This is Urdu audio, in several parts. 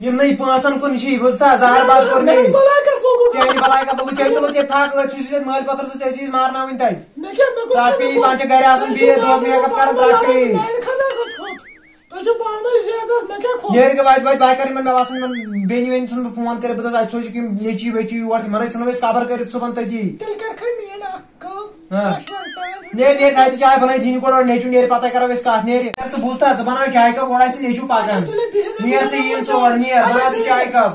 یم نئی پانسن کن چی بوزتا ہزار بار کر نہیں چیری بلائی کا تو چیری تو چیری پھاک چیز مال پتر سے چیز مارنا ون تائی تاپی پانچ گھر آسن بھی دو میک اپ کر تاپی یہ کہ وائد وائد بائی کر من واسن من بینی وین سن فون کر بس اچھو کہ نیچی بیچی اور مرے سن ویس خبر کر صبح تجی نیر نیر کھائے چائے بنائی جینی کوڑ اور نیچو نیر پتہ کرو اس کاٹ نیر سے بوزتا ہے بنا چائے کا بوڑا سے نیچو پاگان نیر سے یہ چوڑ نیر بنا سے چائے کا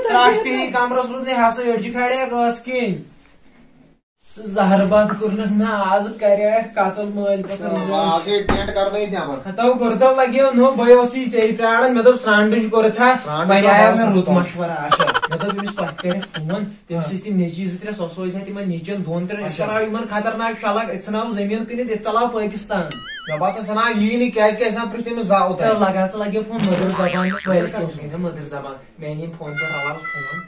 تراش پی کامرس رود نے ہاسو ایڈجی کھڑے گاس کین زہر بات کرنک نا آز کرے قاتل مال پتر آز ٹینٹ کرنے دیا پر تو کرتا لگیو نو بھیوسی چے پراڑن میں تو سرانڈج کر تھا میں آیا میں رت مشورہ اچھا میں تو تمس پتہ کرے فون تم سسٹم نیچی زتر سوسوئی ہے تم نیچن دون تر اسرا یمن خطرناک شالک اتناو زمین کنت چلاو پاکستان میں بس سنا یہ نہیں کیس کیس نا پرستے میں زا ہوتا ہے لگا چ لگے فون مدر زبان وائرس ٹیمس کی مدر زبان میں نے فون پہ روا فون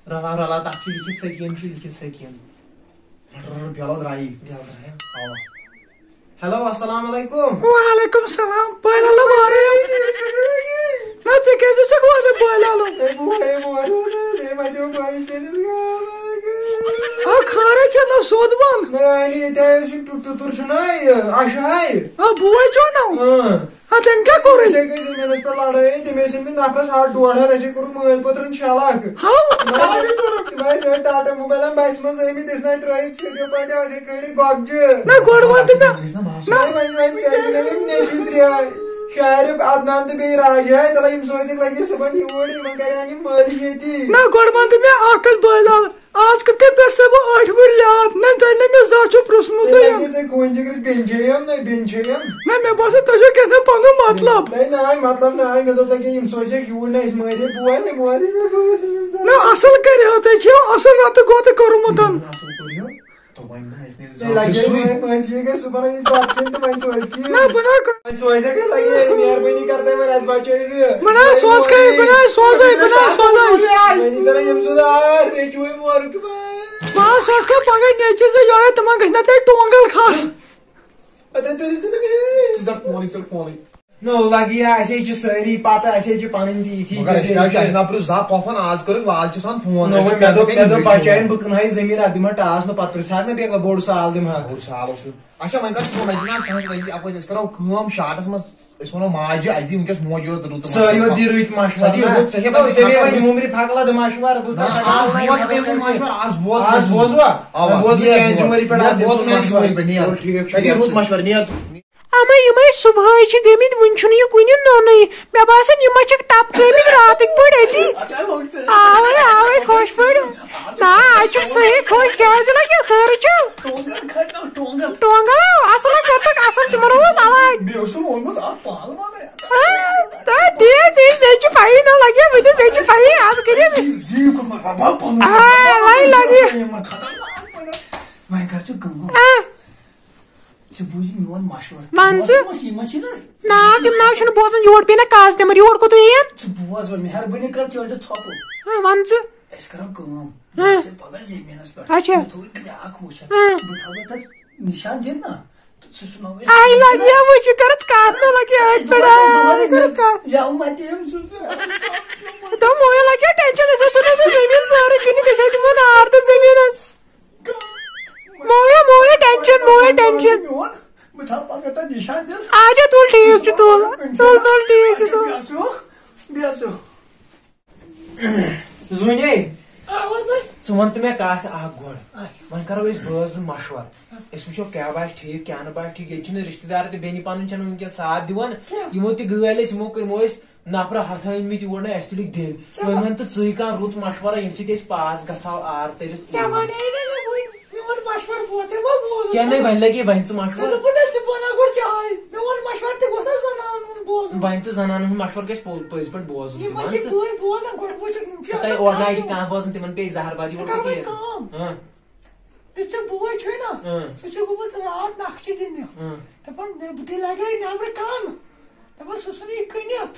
رلا رلا تاکہ لکھت سکین پیالو درائی ہیلو السلام علیکم وعلیکم السلام بولالو مارے نا تے کیسے چکو دے بولالو اے مورو دے مجو بھائی سے آ کھارے چنو سودوان نہیں تے پتر چھنائی اشائی آ بوئے چونو تم کیا کرے سے کہ زمین پر لڑائی تے میں سے میں نفرس ہارڈ ڈوڑ ہے ایسے کرو موبائل پترن شالاک میں سے ٹاٹا موبائل بس میں سے میں دسنا ترائی سے دے پاجا ایسے کڑی گاگ نا گوڑ وانت میں چاہیے نے شیدریا شاعر عدنان تے بے راج ہے تلا یم سوچ لگی سبن یوڑی من کرانی مالی جیتی نا گوڑ وانت میں عقل بولال آج کتے پر سے وہ 8 ور یاد نہ تنے میں زاچو پرسمو تے یہ سے کون جگر بنچیم نہ بنچیم نہ میں بس تو کیسے پنو مطلب نہیں مطلب نہ میں تو کہ یم سوچ یوڑ نہ اس مارے بوئے نہ ماری نہ بوس نہ اصل کرے ہوتے چھو اصل رات گوتے کرو متن تو میں اس نے لگے میں یہ صبح اس بات سے تو میں سوچ کی نہ بنا میں سوچ کہ لگے مہربانی کرتے میں اس بچے بنا سوچ کے بنا سوچ میں ادھر یم سودار نے چوے مارو کہ ما سوچ کے پگے نیچے سے یار تم گھنا تے ٹونگل کھا اتے تو زپ پولی نو لگی ایسے چھ ساری پتہ ایسے چھ پنن دی تھی مگر اس کا چھ نا پر زا پفن آج کر لال چھ سان فون نو میں دو بچائن بکن ہے زمین ادم ٹاس نو پتر ساتھ نہ بیگ بوڑ سال دم ہا بوڑ سال اس اچھا میں کر سو مجناس کھاس اپ اس کرو کام شارٹس مس اس ونو ماج از ونکس موجود رت سایو دی روت ماشوار تے مومری پھاکلا د ماشوار بوزتا آز بوزوا بوز کے زمری پڑا بوز میں زمری پڑ نہیں ٹھیک ہے روز مشور نہیں اما یمے صبح چھ گمت ون چھن یہ کن نونی مے باسان یم چھ ٹپ گمت رات پڑ اتی آوے خوش پڑ نا اچ صحیح خوش کیاز لگی خیر چھ ٹونگل اصل کتک اصل تم روز الاگ بیوسو اولموس ا پال مانے تا دی بیچ پائی نہ لگی ودی بیچ پائی اس کری جی کو ما بابا لائی لگی میں کر چھ گم بوز میون مشور منز مچ نا تم نا چھن بوزن یور پے نا کاس تمر یور کو تو این بوز مہربانی کر چڑ تھوپ منز اس کرو کام سے پگل زمینس پر اچھا تو کلاک وچ بتاو تک نشان دے نا سسنو آئی لگی وہ کرت کار نہ لگی ایت پڑا کرت کا یا ماتیم سوس تو مویا لگی ٹینشن سے چنے زمین سارے کینی دے سے من ارت زمینس مویا ٹینشن بتا پگتا نشان دے آجا تو ٹھیک چ تو ٹھیک چ تو بیاسو زونی ژٕ مےٚ کتھ اکھ گۄڈٕ وۄنۍ کرو أسۍ بٲژ مشور أسۍ وٕچھو کیٛاہ باسہِ ٹھیٖک کیٛاہ نہٕ باسہِ ٹھیٖک ییٚتہِ چھِنہٕ رشتہٕ دار تہِ بیٚنہِ پنٕنۍ چھنہٕ وٕنکٮ۪ن ساتھ دِوان یِمو تہِ گٲلۍ أسۍ یِمو ٲسۍ نفر ہتھ أنۍمٕتۍ یور نہٕ اَسہِ تُلِکھ دِل وۄنۍ ون تہٕ ژٕے کانٛہہ رُت مشورہ ییٚمہِ سۭتۍ أسۍ پاس گژھو آر تٔرِتھ کیٛاہ نَے وۄنۍ لگے وۄنۍ ژٕ مشور وۄنۍ ژٕ زنانن ہُنٛد مشور گژھِ پٔزۍ پٲٹھۍ بوزُن تۄہہِ اورٕ چھِ کانٛہہ بوزان تِمن پیٚیہِ زہر بادی بوے چھ نا سہ گوت رات نقشہ دن دپان بہت لگے نبر کن دپان سہ سن یہ کنت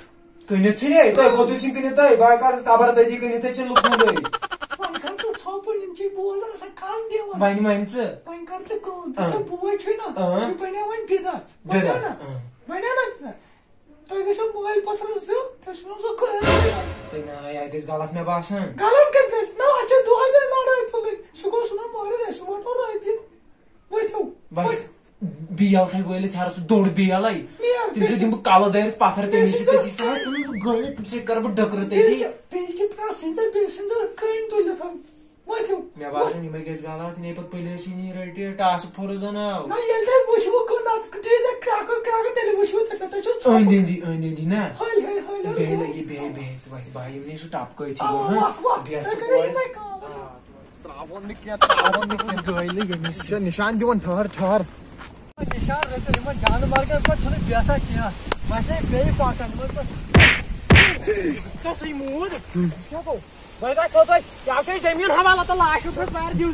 کنت ژھنیے تۄہہِ کوٚت ژھٕنۍ کٕنِتھ تۄہہِ بہٕ کر خبر تٔتی کٕنِتھ ژھٕنۍ لُکن چھوپر یم چھ بوزان آسان کان دِوان وۄنۍ وۄنۍ ژٕ وۄنۍ کر ژٕ کٲم تۄہہِ چھو بوے چھُے نا یہِ بنیو وۄنۍ بِدعت بنیو نا بِدعت تۄہہِ گژھیو مٲلۍ پتھر زٕ تۄہہِ چھُنو سُہ تُہۍ نا یہِ گژھِ غلط مےٚ باسان غلط کتہِ گژھِ نا اَسہِ چھِ دۄہے دۄہے لڑٲے تُلٕنۍ سُہ گوٚو سُہ نا مٲرِتھ اَسہِ وَٹو رۄپیہِ ؤتھِو بیل تھاوِ وٲلِتھ ہر سُہ دوٚر بیلے تمہِ سۭتۍ دِمہٕ بہٕ کلہٕ دٲرِتھ پتھر تٔمِس سۭتۍ تٔتی ژٕ ژھٕنُن بہٕ گٲڑۍ تمہِ سۭتۍ کرٕ بہٕ ڈٔکرٕ تٔتی بیٚیہِ چھِ پرٛژھٕنۍ ژےٚ بیٚیہِ سٕنٛدِ کٔنۍ تُلِتھ ؤتھِو مےٚ باسان یِمے گژھِ غلط نَے پتہٕ پُلیٖسٕے نی رٔٹہِ ٹاسک فورس زَناو نہ ییٚلہِ تۄہہِ وٕچھوٕ نتہٕ دِیِو تۄہہِ کرٛکہٕ کرٛکہٕ تیٚلہِ وٕچھوٕ تَتہِ تۄہہِ چھُو أنٛدۍ أنٛدۍ نا ہلۍ ہلۍ ہلۍ بیٚیہِ لگہِ بیٚیہِ ژٕ وَتھ بہٕ یِم نٕے سُہ ٹپکہٕ أتھی گوٚو نِشان دِوان ٹھہر ٹھہر نِشان رٔٹِو یِمن جانہٕ مرگن پتہٕ چھُنہٕ بٮ۪سان کینٛہہ وۄنۍ بیٚیہِ پکان ژٕے موٗد کیٛاہ گوٚو وۄنۍ گژھِ تھوٚو تۄہہِ یا چھُ زٔمیٖن حوالہٕ تہٕ لاشہِ پٮ۪ٹھ وارِ دِیِو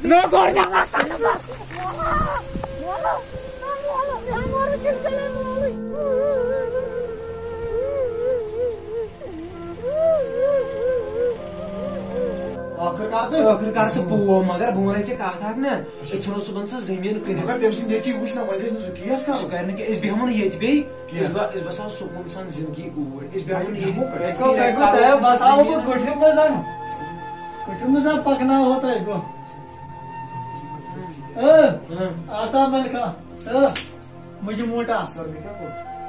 ٲخٕرکار ژٕ پوو مگر بہٕ ونے ژےٚ کتھ اکھ نا أسۍ ژھٕنو صُبحن سُہ زٔمیٖن کٕنِتھ مگر تٔمۍ سٕنٛدۍ نیٚچی وٕچھ نا وۄنۍ گژھِ نہٕ سُہ کیس سُہ کرُن کرِ نہٕ کینٛہہ أسۍ بیٚہمو نہٕ ییٚتہِ بیٚیہِ أسۍ بساو سکوٗن سان زندگی اوٗرۍ أسۍ بیٚہمو نہٕ تۄہہِ بساوو بہٕ کُٹھِ منٛز پکناوہو تۄہہِ بہٕ آفتاب ملکا مجھے موٹا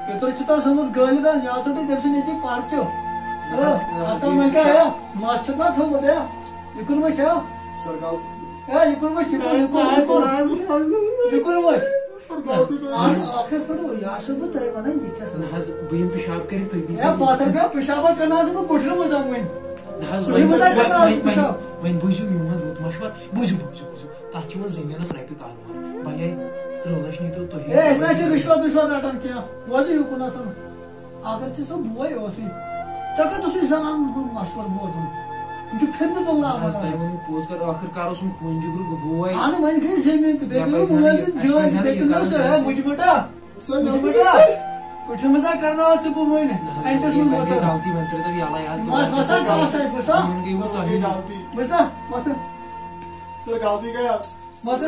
پِتُر چھُ تۄہہِ سومُت گٲلِتھ یا ژھٕٹو تٔمۍ سُنٛد ییٚتی پرچہِ آفتاب ملکا مس چھُ نا تھوٚمُت یِکُن وٕچھ یِکُن وٕچھ یِکُن وٕچھ آخرس پٮ۪ٹھ یہِ چھُس بہٕ تۄہہِ ونان یہِ کیٛاہ نہ حظ بہٕ یِمہٕ پِشاب کٔرِتھ تُہۍ پتہٕ پیٚو پِشابا کرناوس بہٕ کُٹھرِ منٛز وۄنۍ نہ حظ وۄنۍ بوٗزِو میون رُت مشور بوٗزِو تتھ چھِ یِمن زٔمیٖنس رۄپیہِ کاربار وۄنۍ 3 لچھ نیٖتو تُہۍ أسۍ نہ چھِ رِشوت وِشوت رٹان کینٛہہ بوزِ یوکُنتھ اگر ژےٚ سُہ بوے اوسُے ژےٚ کتھ اوسُے زنان ہُنٛد مشور بوزُن یِم چھِ پھِرنہٕ تُلناوان تۄہہِ ووٚنوٕ پوٚز کر ٲخٕر کار اوسُم خوٗن جِگرُک بوے اہن وۄنۍ گٔے زٔمیٖن تہِ بیٚیہِ گٔے مٲلۍ تہِ جٲنۍ بیٚیہِ تہِ سُہ مُجمٹا کُٹھِ منٛز کرناوَتھ ژٕ بہٕ وۄنۍ اینٹس منٛز غلطی وۄنۍ ترٛٲیِو تُہۍ یَلے حظ مس وسان کاسے بٕسا بٕسا مس سر غلطی گٔے حظ مس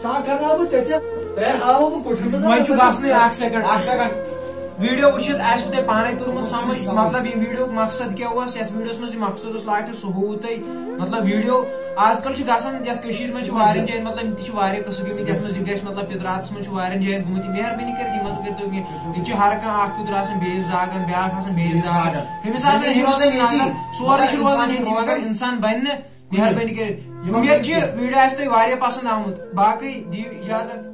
چھا کرناو بہٕ ژےٚ تۄہہِ ہاوو بہٕ کُٹھِ منٛز وۄنۍ چھُ باسنٕے اکھ سیکنڈ ویڈیو وٕچھِتھ آسہِ تۄہہِ پانے توٚرمُت سمجھ مطلب یہِ ویڈیو مقصد کیٛاہ اوس یتھ ویڈیوس منٛز یہِ مقصد اوس لاسٹس سُہ ہووُ تۄہہِ مطلب ویڈیو آز کل چھُ گژھان یتھ کٔشیٖرِ منٛز چھِ واریاہن جاین مطلب یِم تہِ چھِ واریاہ قٕصہٕ گٔمٕتۍ یتھ منٛز یہِ گژھِ مطلب پِتراتس منٛز چھُ واریاہن جاین گوٚمُت یہِ مہربٲنی کٔرِتھ یہِ مہ کٔرۍتو کینٛہہ ییٚتہِ چھُ ہر کانٛہہ اکھ پِتُر آسان بیٚیِس زاگان بیاکھ آسان بیٚیِس زاگان ہُمِس آسان سورُے چھُ روزان ییٚتی مگر انسان بنہِ نہٕ مہربٲنی کٔرِتھ اُمید چھِ ویڈیو آسہِ تۄہہِ واریاہ پسنٛد آمُت باقٕے دِیِو اِجازت